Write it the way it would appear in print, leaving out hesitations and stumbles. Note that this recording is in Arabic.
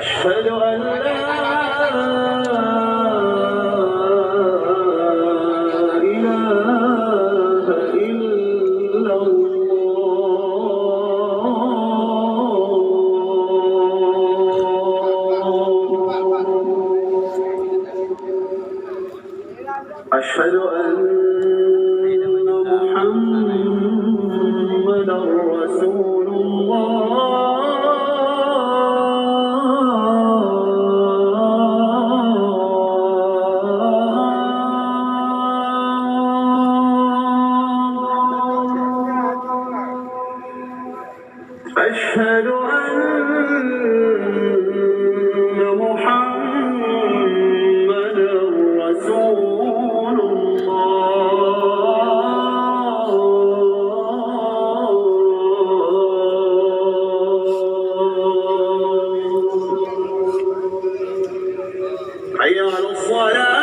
أشهد أن لا إله إلا الله. أشهد أن محمدا رسول الله. أشهد أن محمدا رسول الله. حي على الصلاة.